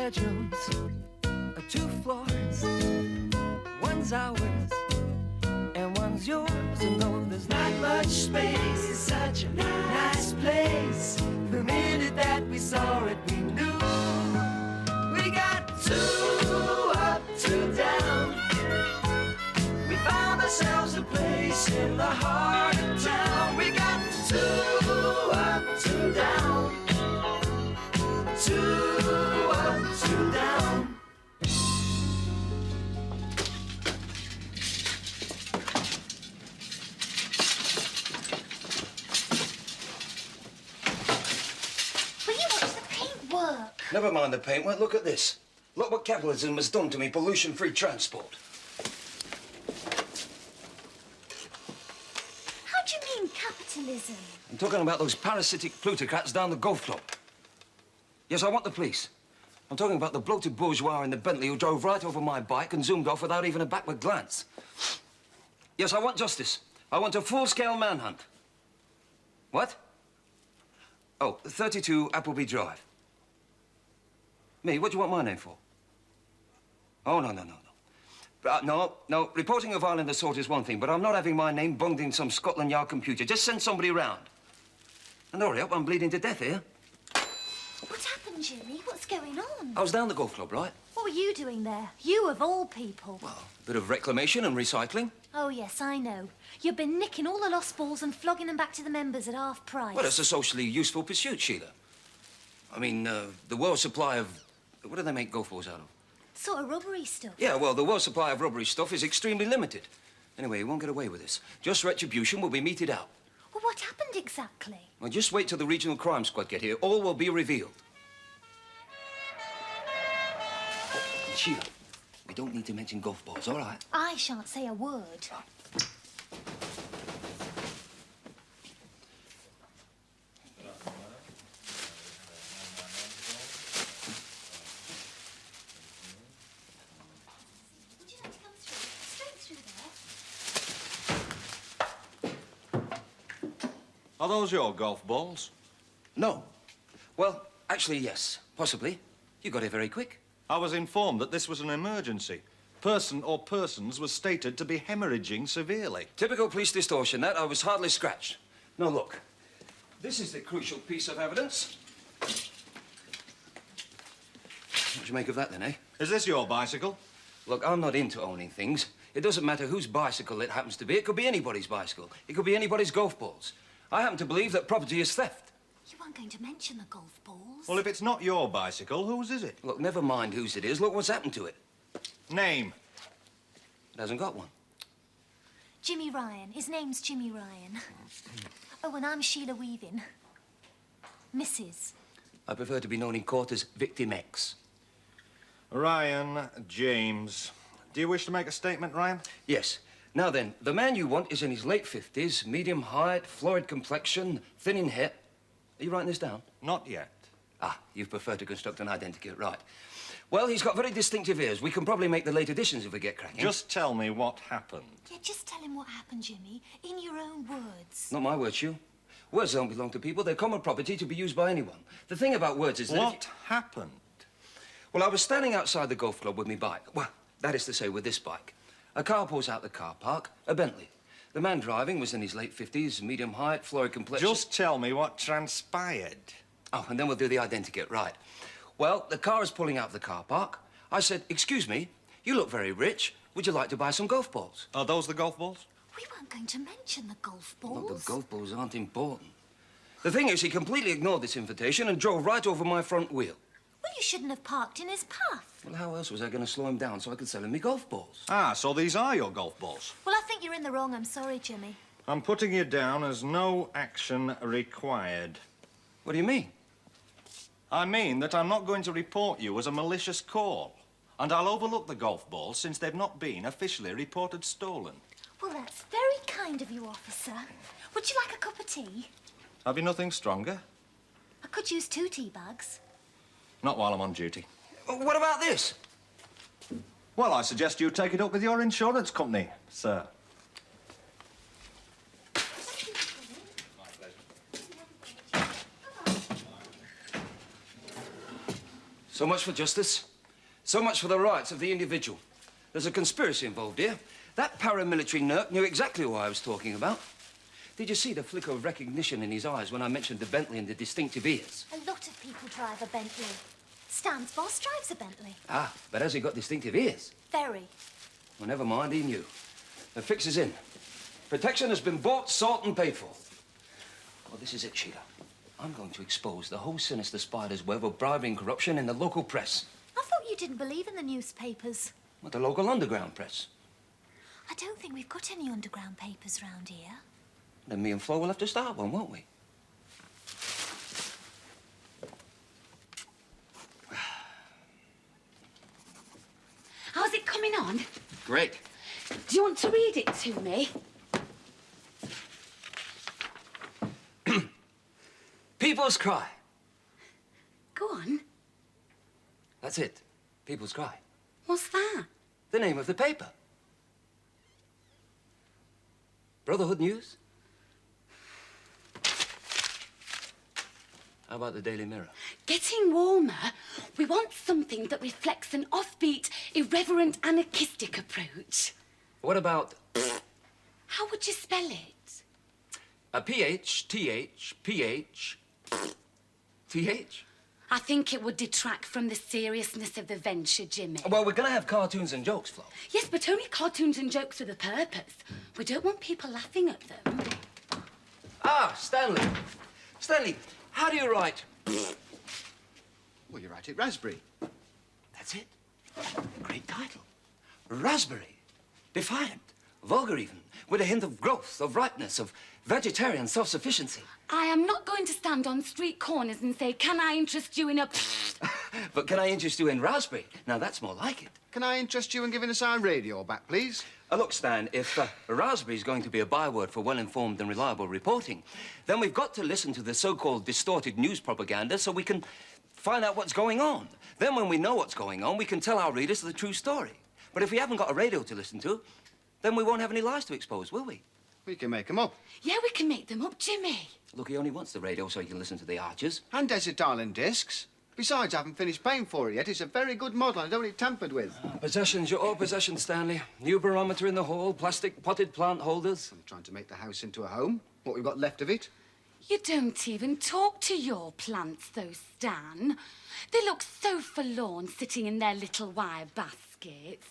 bedrooms, 2 floors. One's ours and one's yours. And though there's not much space, it's such a nice place. The minute that we saw it, we knew we got 2 up, 2 down. We found ourselves a place in the heart of town. We got 2 up, 2 down. 2 up, 2 down. Will you watch the paintwork? Never mind the paintwork. Look at this. Look what capitalism has done to me. Pollution-free transport. How do you mean capitalism? I'm talking about those parasitic plutocrats down the golf club. Yes, I want the police. I'm talking about the bloated bourgeois in the Bentley who drove right over my bike and zoomed off without even a backward glance. Yes, I want justice. I want a full-scale manhunt. What? Oh, 32 Appleby Drive. Me? What do you want my name for? Oh, no. No. Reporting a violent assault is one thing, but I'm not having my name bunged in some Scotland Yard computer. Just send somebody round. And hurry up, I'm bleeding to death here. What happened, Jimmy? What's going on? I was down the golf club, right? What were you doing there? You of all people. Well, a bit of reclamation and recycling. Oh, yes, I know. You've been nicking all the lost balls and flogging them back to the members at half price. Well, it's a socially useful pursuit, Sheila. I mean, the world's supply of... What do they make golf balls out of? Sort of rubbery stuff. Yeah, well, the world's supply of rubbery stuff is extremely limited. Anyway, you won't get away with this. Just retribution will be meted out. Well, what happened exactly? Well, just wait till the regional crime squad get here. All will be revealed. And Sheila, we don't need to mention golf balls, all right? I shan't say a word. Would you like to come through? Straight through there. Are those your golf balls? No. Well, actually, yes. Possibly. You got here very quick. I was informed that this was an emergency. Person or persons was stated to be hemorrhaging severely. Typical police distortion, that. I was hardly scratched. Now, look. This is the crucial piece of evidence. What do you make of that, then, eh? Is this your bicycle? Look, I'm not into owning things. It doesn't matter whose bicycle it happens to be. It could be anybody's bicycle. It could be anybody's golf balls. I happen to believe that property is theft. You weren't going to mention the golf balls. Well, if it's not your bicycle, whose is it? Look, never mind whose it is. Look what's happened to it. Name. It hasn't got one. Jimmy Ryan. His name's Jimmy Ryan. Oh, and I'm Sheila Weaving. Mrs. I prefer to be known in court as Victim X. Ryan James. Do you wish to make a statement, Ryan? Yes. Now then, the man you want is in his late 50s, medium height, florid complexion, thin in hair. Are you writing this down? Not yet. Ah, you prefer to construct an identikit, right. Well, he's got very distinctive ears. We can probably make the late editions if we get cracking. Just tell me what happened. Yeah, just tell him what happened, Jimmy, in your own words. Not my words, Hugh. Words don't belong to people. They're common property to be used by anyone. The thing about words is that... What happened? Well, I was standing outside the golf club with my bike. Well, that is to say, with this bike. A car pulls out the car park, a Bentley. The man driving was in his late 50s, medium height, florid complexion. Just tell me what transpired. Oh, and then we'll do the identikit, right. Well, the car is pulling out of the car park. I said, excuse me, you look very rich. Would you like to buy some golf balls? Are those the golf balls? We weren't going to mention the golf balls. Look, the golf balls aren't important. The thing is, he completely ignored this invitation and drove right over my front wheel. Well, you shouldn't have parked in his path. Well, how else was I going to slow him down so I could sell him my golf balls? Ah, so these are your golf balls. Well, I think you're in the wrong. I'm sorry, Jimmy. I'm putting you down as no action required. What do you mean? I mean that I'm not going to report you as a malicious call. And I'll overlook the golf balls since they've not been officially reported stolen. Well, that's very kind of you, officer. Would you like a cup of tea? Have you nothing stronger? I could use 2 tea bags. Not while I'm on duty. What about this? Well, I suggest you take it up with your insurance company, sir. So much for justice. So much for the rights of the individual. There's a conspiracy involved here. That paramilitary nerk knew exactly who I was talking about. Did you see the flicker of recognition in his eyes when I mentioned the Bentley and the distinctive ears? A lot of people drive a Bentley. Stan's boss drives a Bentley. Ah, but has he got distinctive ears? Very. Well, never mind, he knew. The fix is in. Protection has been bought, sought, and paid for. Well, this is it, Sheila. I'm going to expose the whole sinister spider's web of bribery and corruption in the local press. I thought you didn't believe in the newspapers. What, the local underground press? I don't think we've got any underground papers round here. Then me and Flo will have to start one, won't we? How's it coming on? Great. Do you want to read it to me? People's Cry. Go on. That's it. People's Cry. What's that? The name of the paper. Brotherhood News? How about the Daily Mirror? Getting warmer. We want something that reflects an offbeat, irreverent, anarchistic approach. What about How would you spell it? a PH, TH, PH, TH? I think it would detract from the seriousness of the venture, Jimmy. Well, we're gonna have cartoons and jokes, Flo. Yes, but only cartoons and jokes with a purpose. We don't want people laughing at them. Ah, Stanley. Stanley, how do you write? Well, you write it raspberry. That's it. Great title. Raspberry. Defiant. Vulgar even. With a hint of growth, of ripeness, of vegetarian self-sufficiency. I am not going to stand on street corners and say, can I interest you in a... But can I interest you in raspberry? Now, that's more like it. Can I interest you in giving us our radio back, please? Look, Stan, if raspberry is going to be a byword for well-informed and reliable reporting, then we've got to listen to the so-called distorted news propaganda so we can find out what's going on. Then when we know what's going on, we can tell our readers the true story. But if we haven't got a radio to listen to, then we won't have any lies to expose, will we? We can make 'em up. Yeah, we can make them up, Jimmy. Look, he only wants the radio so he can listen to the Archers. And Desert Island discs. Besides, I haven't finished paying for it yet. It's a very good model. I don't want it tampered with. Possessions, your own possessions, Stanley. New barometer in the hall, plastic potted plant holders. I'm trying to make the house into a home. What we've got left of it. You don't even talk to your plants, though, Stan. They look so forlorn sitting in their little wire baskets.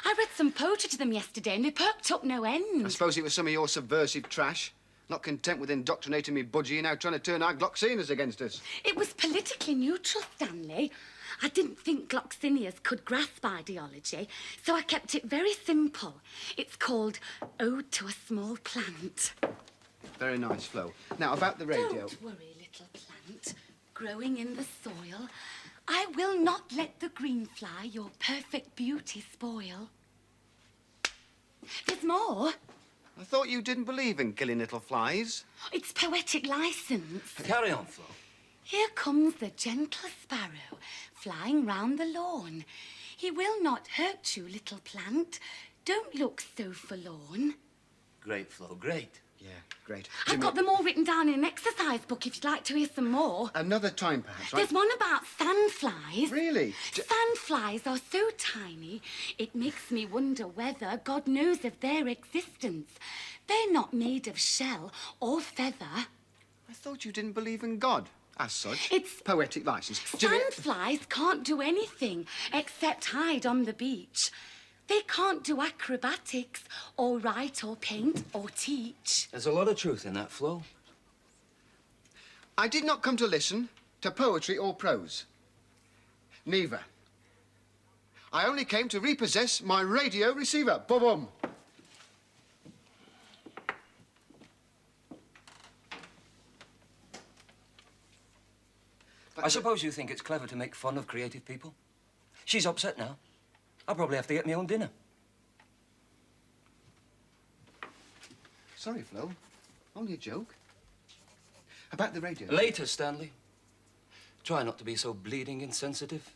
I read some poetry to them yesterday and they perked up no end. I suppose it was some of your subversive trash. Not content with indoctrinating me budgie, you're now trying to turn our Gloxinas against us. It was politically neutral, Stanley. I didn't think Gloxinias could grasp ideology, so I kept it very simple. It's called Ode to a Small Plant. Very nice, Flo. Now, about the radio. Don't worry, little plant, growing in the soil. I will not let the green fly your perfect beauty spoil. There's more. I thought you didn't believe in killing little flies. It's poetic license. Carry on, Flo. Here comes the gentle sparrow, flying round the lawn. He will not hurt you, little plant. Don't look so forlorn. Great, Flo, great. Yeah, great. I've got them all written down in an exercise book if you'd like to hear some more. Another time, perhaps, right? There's one about sandflies. Really? Sandflies are so tiny, it makes me wonder whether God knows of their existence. They're not made of shell or feather. I thought you didn't believe in God, as such. It's... poetic license. Jimmy, Sandflies can't do anything except hide on the beach. They can't do acrobatics or write or paint or teach. There's a lot of truth in that, Flo. I did not come to listen to poetry or prose. Neither. I only came to repossess my radio receiver. Boom. I suppose you think it's clever to make fun of creative people? She's upset now. I'll probably have to get my own dinner. Sorry, Flo. Only a joke. About the radio. Later, Stanley. Try not to be so bleeding insensitive.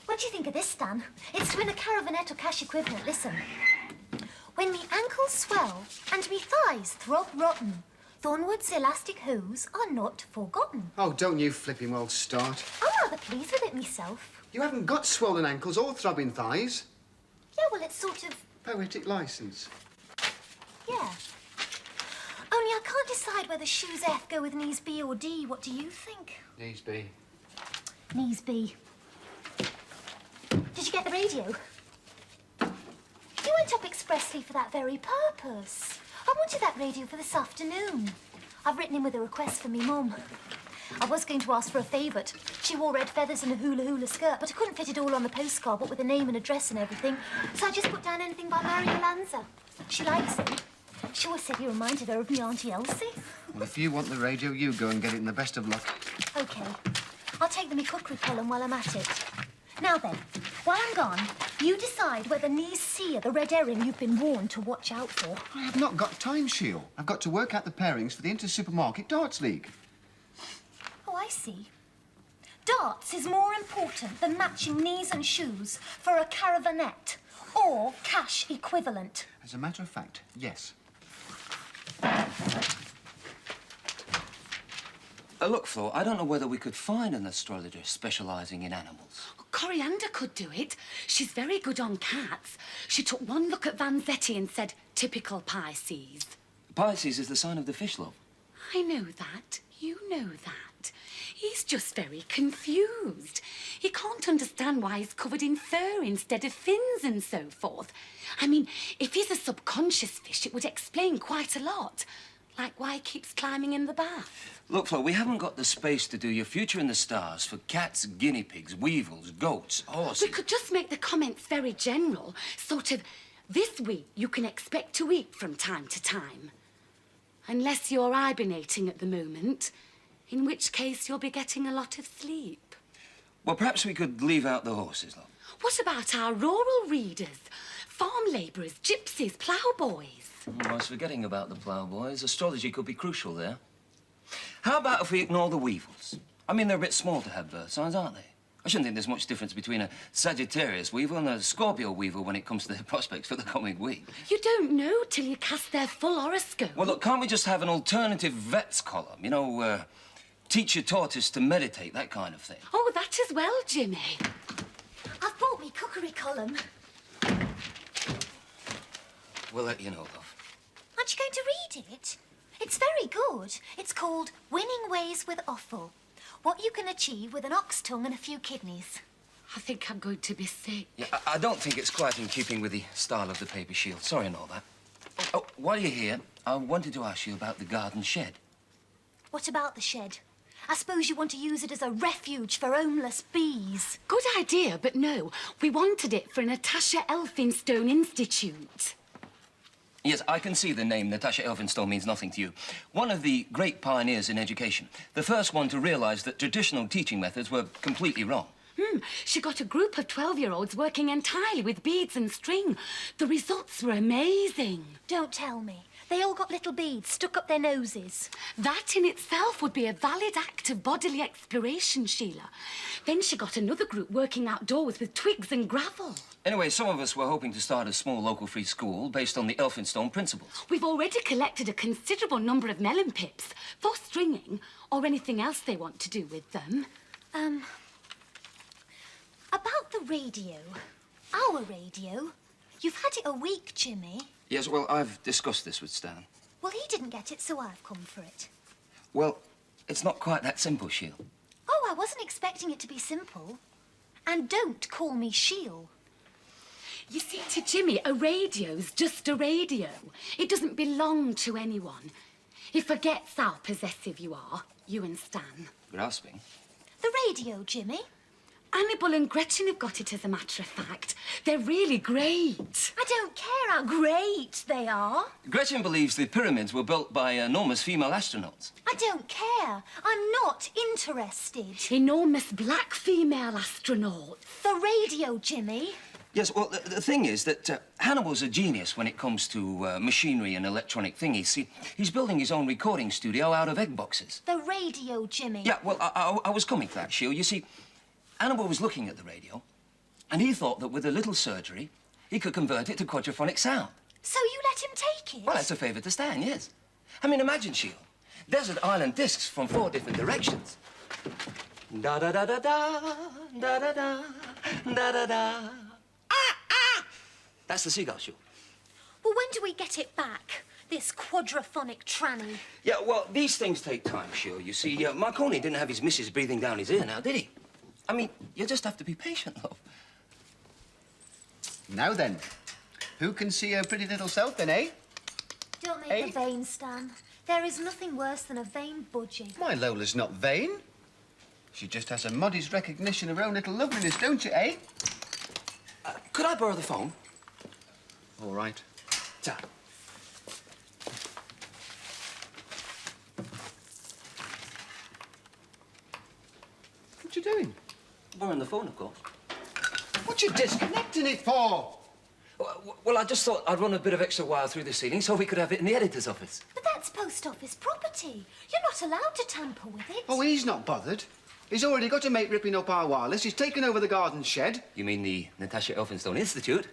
What do you think of this, Stan? It's to win a caravanette or cash equivalent. Listen. When me ankles swell and me thighs throb rotten, Thornwood's elastic hose are not forgotten. Oh, don't you flipping well start. I'm rather pleased with it myself. You haven't got swollen ankles or throbbing thighs. Yeah, well, it's sort of... Poetic license. yeah. Only I can't decide whether shoes F go with knees B or D. What do you think? Knees B. Knees B. Did you get the radio? You went up expressly for that very purpose. I wanted that radio for this afternoon. I've written in with a request for me mum. I was going to ask for a favourite. She wore red feathers and a hula-hula skirt, but I couldn't fit it all on the postcard, what with a name and address and everything. So I just put down anything by Mario Lanza. She likes him. She always said he reminded her of me Auntie Elsie. Well, if you want the radio, you go and get it in the best of luck. OK. I'll take the me cookery column while I'm at it. Now then, while I'm gone, you decide whether knees C are the red herring you've been warned to watch out for. I have not got time, Sheil. I've got to work out the pairings for the Inter-Supermarket Darts League. Oh, I see. Darts is more important than matching knees and shoes for a caravanette or cash equivalent. As a matter of fact, yes. Look, Flo, I don't know whether we could find an astrologer specialising in animals. Coriander could do it. She's very good on cats. She took one look at Vanzetti and said, typical Pisces. Pisces is the sign of the fish, love. I know that. You know that. He's just very confused. He can't understand why he's covered in fur instead of fins and so forth. I mean, if he's a subconscious fish, it would explain quite a lot. Like why he keeps climbing in the bath. Look, Flo, we haven't got the space to do your future in the stars for cats, guinea pigs, weevils, goats, horses. We could just make the comments very general. Sort of, this week you can expect to eat from time to time. Unless you're hibernating at the moment, in which case you'll be getting a lot of sleep. Well, perhaps we could leave out the horses, love. What about our rural readers? Farm labourers, gypsies, ploughboys? I was forgetting about the ploughboys. Astrology could be crucial there. How about if we ignore the weevils? I mean, they're a bit small to have birth signs, aren't they? I shouldn't think there's much difference between a Sagittarius weevil and a Scorpio weevil when it comes to their prospects for the coming week. You don't know till you cast their full horoscope. Well, look, can't we just have an alternative vets column? You know, teacher taught us to meditate, that kind of thing. Oh, that as well, Jimmy. I've brought me cookery column. We'll let you know, love. Aren't you going to read it? It's very good. It's called Winning Ways with Offal. What you can achieve with an ox tongue and a few kidneys. I think I'm going to be sick. Yeah, I don't think it's quite in keeping with the style of the paper shield. Sorry and all that. Oh, while you're here, I wanted to ask you about the garden shed. What about the shed? I suppose you want to use it as a refuge for homeless bees. Good idea, but no. We wanted it for Natasha Elphinstone Institute. Yes, I can see the name Natasha Elphinstone means nothing to you. One of the great pioneers in education. The first one to realise that traditional teaching methods were completely wrong. She got a group of 12-year-olds working entirely with beads and string. The results were amazing. Don't tell me. They all got little beads stuck up their noses. That in itself would be a valid act of bodily exploration, Sheila. Then she got another group working outdoors with twigs and gravel. Anyway, some of us were hoping to start a small local free school based on the Elphinstone principles. We've already collected a considerable number of melon pips for stringing or anything else they want to do with them. About the radio. Our radio. You've had it a week, Jimmy. Yes, well, I've discussed this with Stan. Well, he didn't get it, so I've come for it. Well, it's not quite that simple, Sheil. Oh, I wasn't expecting it to be simple. And don't call me Sheil. You see, to Jimmy, a radio's just a radio. It doesn't belong to anyone. He forgets how possessive you are, you and Stan. Grasping. The radio, Jimmy. Annabel and Gretchen have got it, as a matter of fact. They're really great. I don't care how great they are. Gretchen believes the pyramids were built by enormous female astronauts. I don't care. I'm not interested. Enormous black female astronauts. The radio, Jimmy. Yes, well, the thing is that Hannibal's a genius when it comes to machinery and electronic thingies. See, he's building his own recording studio out of egg boxes. The radio, Jimmy. Yeah, well, I was coming to that, Sheil. You see, Hannibal was looking at the radio, and he thought that with a little surgery, he could convert it to quadraphonic sound. So you let him take it? Well, that's a favour to Stan, yes. I mean, imagine, Sheil, Desert island discs from 4 different directions. Da da da da da da da da da da da. That's the seagull shoe. Well, when do we get it back? This quadraphonic tranny. Yeah, well, these things take time, sure. You see, Marconi didn't have his missus breathing down his ear now, did he? I mean, you just have to be patient, love. Now then, who can see her pretty little self then, eh? Don't make Eh? a vain, Stan. There is nothing worse than a vain budgie. My Lola's not vain. She just has a modest recognition of her own little loveliness, don't you, eh? Could I borrow the phone? All right. Ta. What you doing? Borrowing the phone, of course. What you disconnecting it for? Well, I just thought I'd run a bit of extra wire through the ceiling so we could have it in the editor's office. But that's post office property. You're not allowed to tamper with it. Oh, he's not bothered. He's already got a mate ripping up our wireless. He's taken over the garden shed. You mean the Natasha Elphinstone Institute?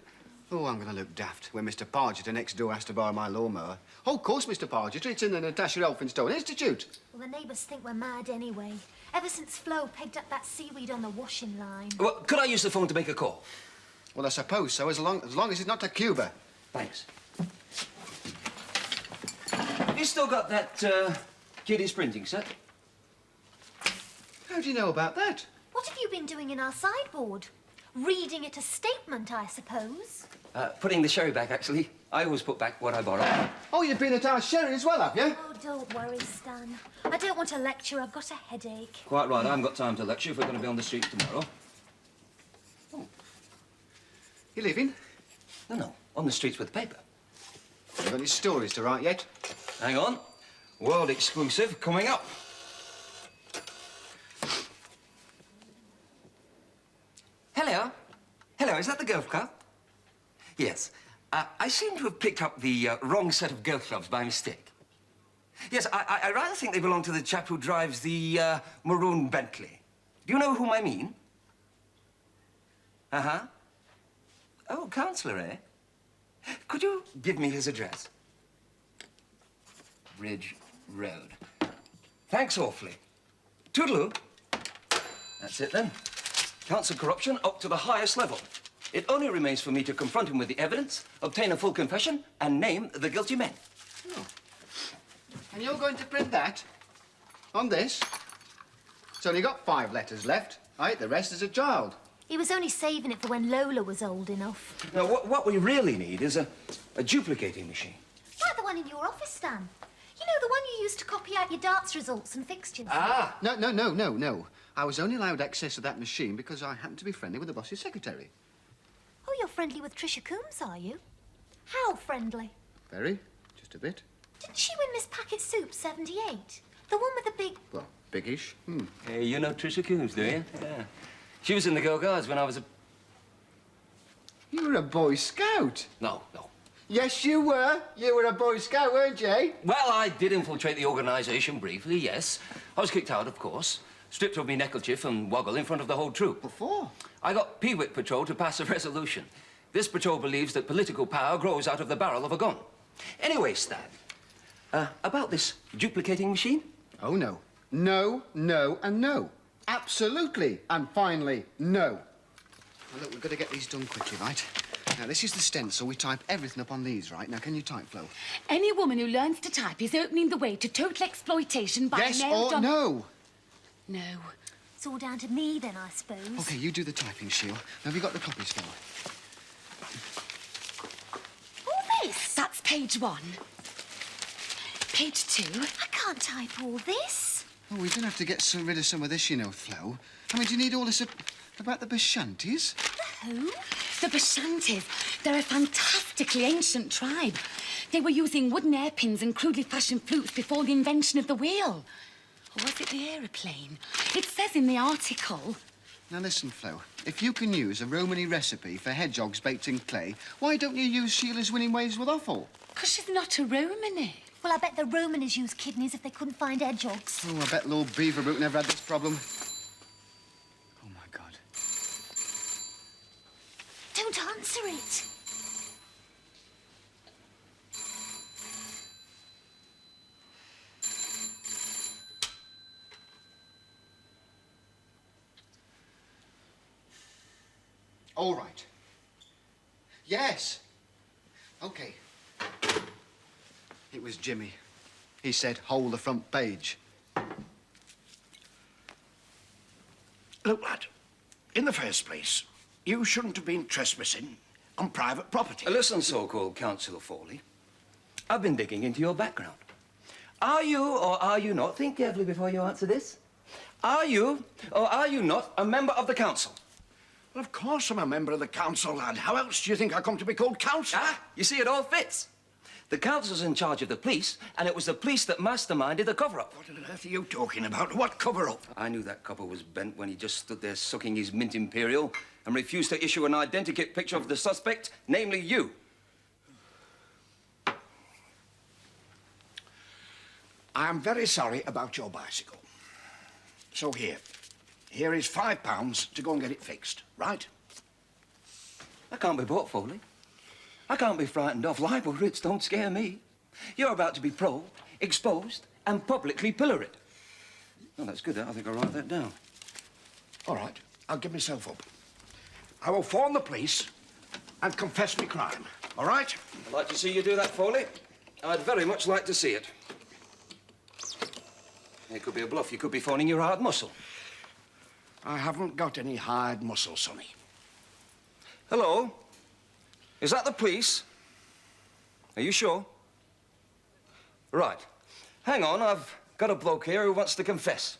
Oh, I'm going to look daft when Mr. Pargeter next door has to borrow my lawnmower. Oh, of course, Mr. Pargeter. It's in the Natasha Elphinstone Institute. Well, the neighbours think we're mad anyway. Ever since Flo pegged up that seaweed on the washing line. Well, could I use the phone to make a call? Well, I suppose so, as long as it's not to Cuba. Thanks. Have you still got that kiddies printing set? How do you know about that? What have you been doing in our sideboard? Reading it a statement, I suppose. Putting the sherry back, actually. I always put back what I borrow. Oh, you've been at our sherry as well, have you? Oh, don't worry, Stan. I don't want to lecture. I've got a headache. Quite right. I haven't got time to lecture if we're going to be on the streets tomorrow. You leaving? No, on the streets with the paper. Have you got any stories to write yet? Hang on. World exclusive coming up. Hello. Hello, is that the golf club? Yes. I seem to have picked up the wrong set of golf clubs by mistake. Yes, I rather think they belong to the chap who drives the maroon Bentley. Do you know whom I mean? Uh-huh. Oh, councillor, eh? Could you give me his address? Ridge Road. Thanks awfully. Toodaloo. That's it then. Council corruption up to the highest level. It only remains for me to confront him with the evidence, obtain a full confession, and name the guilty men. Oh. And you're going to print that? On this? It's only got 5 letters left. Right, the rest is a child. He was only saving it for when Lola was old enough. Now, what we really need is a duplicating machine. Like the one in your office, Stan. You know, the one you used to copy out your darts results and fixtures. Ah! No. I was only allowed access to that machine because I happened to be friendly with the boss's secretary. Oh, you're friendly with Tricia Coombs, are you? How friendly? Very. Just a bit. Didn't she win Miss Packet Soup 78? The one with the big... Well, biggish. Hey, you know Tricia Coombs, do you? Yeah. She was in the Girl Guards when I was a... You were a Boy Scout. No. Yes, you were. You were a Boy Scout, weren't you? Well, I did infiltrate the organisation briefly, yes. I was kicked out, of course. Stripped of me neckerchief and woggle in front of the whole troop. Before? I got Peewit Patrol to pass a resolution. This patrol believes that political power grows out of the barrel of a gun. Anyway, Stan, about this duplicating machine? Oh, no. No, and no. Absolutely. And finally, no. Well, look, we've got to get these done quickly, right? Now, this is the stencil. We type everything up on these, right? Now, can you type, Flo? Any woman who learns to type is opening the way to total exploitation by Yes male or no? No. It's all down to me, then, I suppose. OK, you do the typing, Sheila. Now, have you got the copies, Flo? All this? That's page 1. Page 2. I can't type all this. Oh, we're going to have to get rid of some of this, you know, Flo. I mean, do you need all this about the Bashantis? Who? The Bashantis. They're a fantastically ancient tribe. They were using wooden hairpins and crudely fashioned flutes before the invention of the wheel. Or was it the aeroplane? It says in the article. Now, listen, Flo. If you can use a Romany recipe for hedgehogs baked in clay, why don't you use Sheila's winning ways with offal? 'Cause she's not a Romany. Well, I bet the Romaners used kidneys if they couldn't find hedgehogs. Oh, I bet Lord Beaverbrook never had this problem. Oh, my God. Don't answer it. All right. Yes. OK. It was Jimmy. He said, hold the front page. Look, lad, in the first place, you shouldn't have been trespassing on private property. Listen, so-called Councillor Foley. I've been digging into your background. Are you or are you not, think carefully before you answer this, are you or are you not a member of the council? Well, of course I'm a member of the council, lad. How else do you think I come to be called councillor? Ah, you see, it all fits. The council's in charge of the police, and it was the police that masterminded the cover-up. What on earth are you talking about? What cover-up? I knew that copper was bent when he just stood there sucking his mint imperial and refused to issue an identikit picture of the suspect, namely you. I am very sorry about your bicycle. So here is £5 to go and get it fixed, right? I can't be bought, Foley. I can't be frightened off. Libel writs don't scare me. You're about to be probed, exposed, and publicly pilloried. Oh, that's good. I think I'll write that down. All right, I'll give myself up. I will phone the police and confess my crime, all right? I'd like to see you do that, Foley. I'd very much like to see it. It could be a bluff. You could be phoning your hard muscle. I haven't got any hard muscle, Sonny. Hello? Is that the police? Are you sure? Right. Hang on, I've got a bloke here who wants to confess.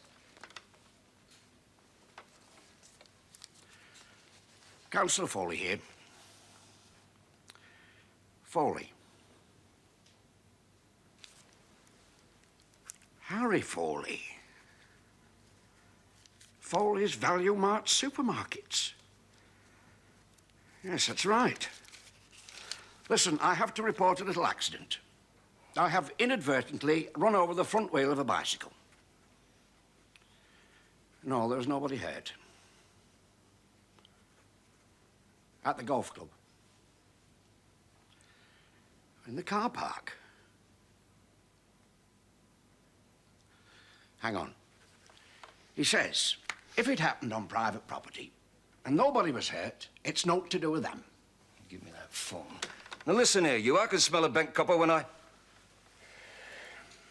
Councillor Foley here. Foley. Harry Foley. Foley's Value Mart Supermarkets. Yes, that's right. Listen, I have to report a little accident. I have inadvertently run over the front wheel of a bicycle. No, there's nobody hurt. At the golf club. In the car park. Hang on. He says, if it happened on private property and nobody was hurt, it's naught to do with them. Give me that phone. Now listen here, you. I can smell a bent copper when I...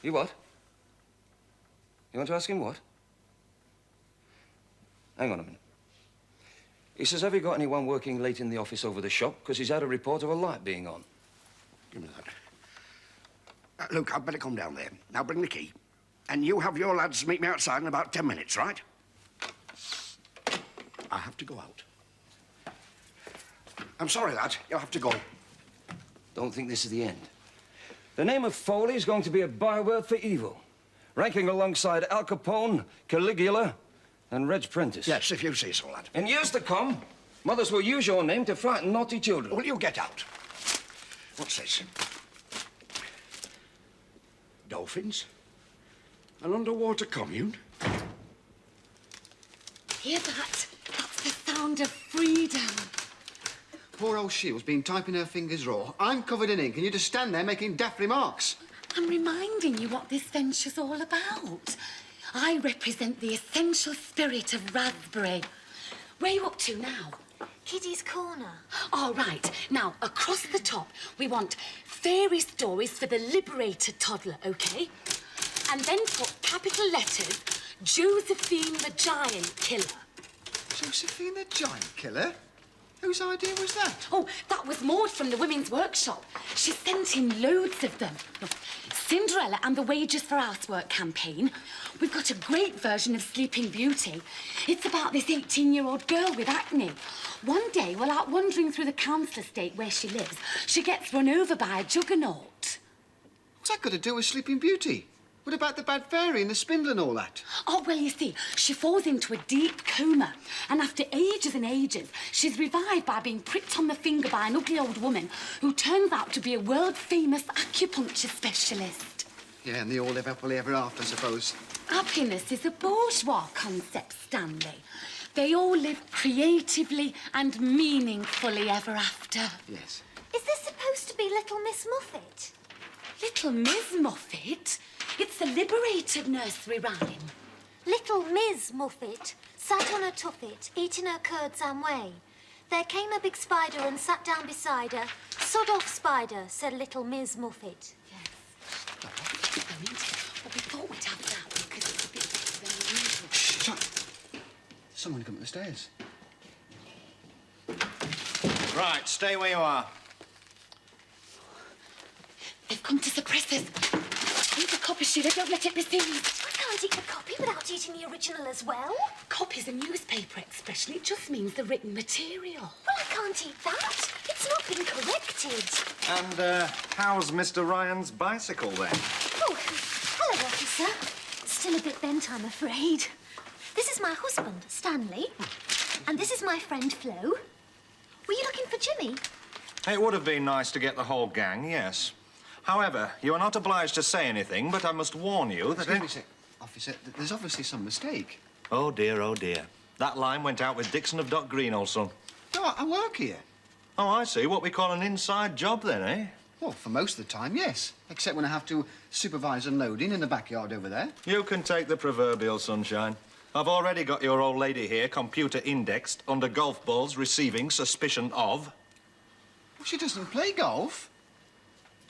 You what? You want to ask him what? Hang on a minute. He says, have you got anyone working late in the office over the shop? Because he's had a report of a light being on. Give me that. Luke, I'd better come down there. Now bring the key. And you have your lads meet me outside in about 10 minutes, right? I have to go out. I'm sorry, lad. You'll have to go. Don't think this is the end. The name of Foley is going to be a byword for evil, ranking alongside Al Capone, Caligula, and Reg Prentice. Yes, if you say so, lad. In years to come, mothers will use your name to frighten naughty children. Will you get out? What's this? Dolphins? An underwater commune? Hear that? That's the sound of freedom. Poor old Shield's been typing her fingers raw. I'm covered in ink, and you just stand there making daft remarks. I'm reminding you what this venture's all about. I represent the essential spirit of raspberry. Where are you up to now? Kiddy's Corner. All right. Now, across the top, we want fairy stories for the liberated toddler, OK? And then put capital letters, Josephine the Giant Killer. Josephine the Giant Killer? Whose idea was that? Oh, that was Maud from the Women's Workshop. She sent in loads of them. Look, Cinderella and the Wages for Housework campaign. We've got a great version of Sleeping Beauty. It's about this 18-year-old girl with acne. One day, while out wandering through the council estate where she lives, she gets run over by a juggernaut. What's that got to do with Sleeping Beauty? What about the bad fairy and the spindle and all that? Oh, well, you see, she falls into a deep coma. And after ages and ages, she's revived by being pricked on the finger by an ugly old woman who turns out to be a world-famous acupuncture specialist. Yeah, and they all live happily ever after, I suppose. Happiness is a bourgeois concept, Stanley. They all live creatively and meaningfully ever after. Yes. Is this supposed to be Little Miss Muffet? Little Miss Muffet? It's a liberated nursery rhyme. Little Miss Muffet sat on her tuffet, eating her curds and whey. There came a big spider and sat down beside her. Sod off, spider, said little Miss Muffet. But we thought we'd have that because it's a bit better than usual. Shh! Someone come up the stairs. Right, stay where you are. They've come to suppress us. Eat the copy, Sheila. Don't let it be seen. I can't eat the copy without eating the original as well. Copy's a newspaper expression. It just means the written material. Well, I can't eat that. It's not been corrected. And, how's Mr. Ryan's bicycle, then? Oh, hello, officer. Still a bit bent, I'm afraid. This is my husband, Stanley. And this is my friend, Flo. Were you looking for Jimmy? It would have been nice to get the whole gang, yes. However, you are not obliged to say anything, but I must warn you that... Excuse me, sir. Officer, there's obviously some mistake. Oh, dear, oh, dear. That line went out with Dixon of Dock Green, old son. No, I work here. Oh, I see. What we call an inside job, then, eh? Well, for most of the time, yes. Except when I have to supervise unloading in the backyard over there. You can take the proverbial sunshine. I've already got your old lady here computer indexed under golf balls receiving suspicion of... Well, she doesn't play golf.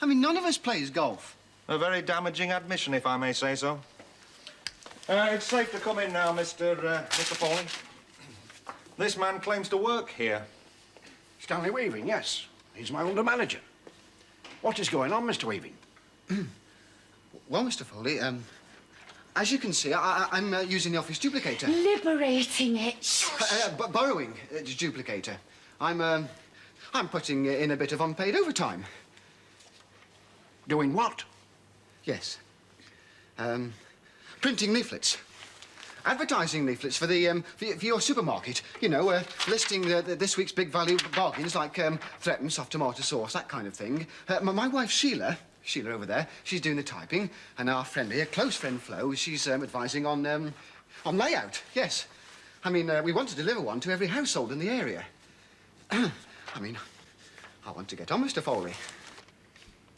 I mean, none of us plays golf. A very damaging admission, if I may say so. It's safe to come in now, Mr. Foley. This man claims to work here. Stanley Weaving, yes. He's my under manager. What is going on, Mr. Weaving? Well, Mr. Foley, as you can see, I'm using the office duplicator. Liberating it. Borrowing the duplicator. I'm putting in a bit of unpaid overtime. Doing what? Yes. Printing leaflets. Advertising leaflets for the for your supermarket. You know, listing this week's big value bargains like threatened soft tomato sauce, that kind of thing. My wife Sheila over there, she's doing the typing, and our friend here, close friend Flo, she's advising on layout. Yes. I mean, we want to deliver one to every household in the area. I mean, I want to get on, Mr. Foley.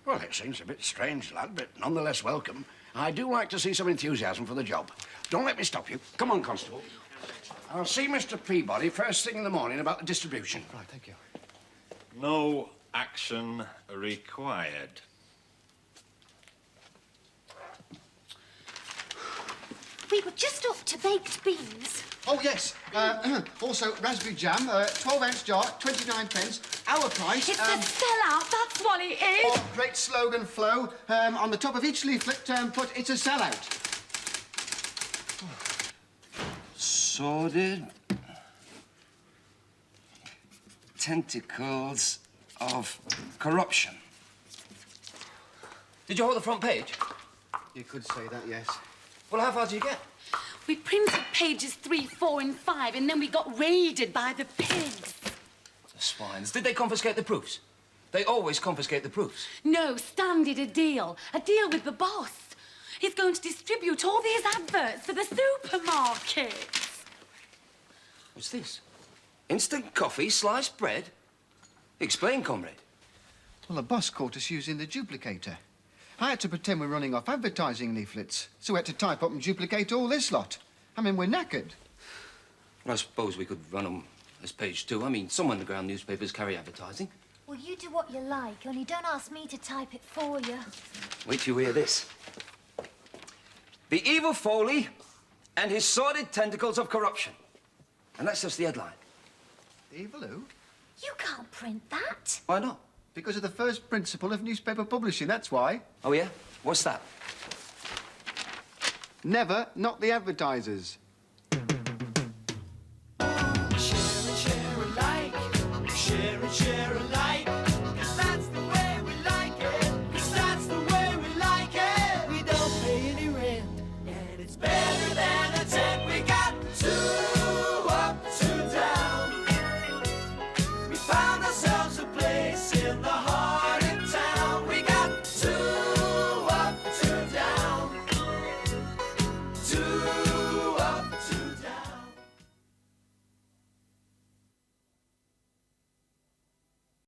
Well, it seems a bit strange, lad, but nonetheless welcome. I do like to see some enthusiasm for the job. Don't let me stop you. Come on, Constable. I'll see Mr. Peabody first thing in the morning about the distribution. Right, thank you. No action required. We were just up to baked beans. Oh, yes. Also, raspberry jam, 12-ounce jar, 29 pence. Our price. It's a sellout, that's what it is. Oh, great slogan, Flo. On the top of each leaflet, put, it's a sellout. Sordid tentacles of corruption. Did you hold the front page? You could say that, yes. Well, how far did you get? We printed pages 3, 4, and 5, and then we got raided by the pigs. The swines. Did they confiscate the proofs? They always confiscate the proofs. No, Stan did a deal with the boss. He's going to distribute all these adverts for the supermarkets. What's this? Instant coffee, sliced bread? Explain, comrade. Well, the boss caught us using the duplicator. I had to pretend we're running off advertising leaflets, so we had to type up and duplicate all this lot. I mean, we're knackered. Well, I suppose we could run them as page 2. I mean, some underground newspapers carry advertising. Well, you do what you like, only don't ask me to type it for you. Wait till you hear this. The evil Foley and his sordid tentacles of corruption. And that's just the headline. The evil who? You can't print that. Why not? Because of the first principle of newspaper publishing, that's why. Oh, yeah? What's that? Never not the advertisers. Share alike. 'Cause that's the way we like it. 'Cause that's the way we like it. We don't pay any rent, and it's better than a tent. We got 2 up, 2 down. We found ourselves a place in the heart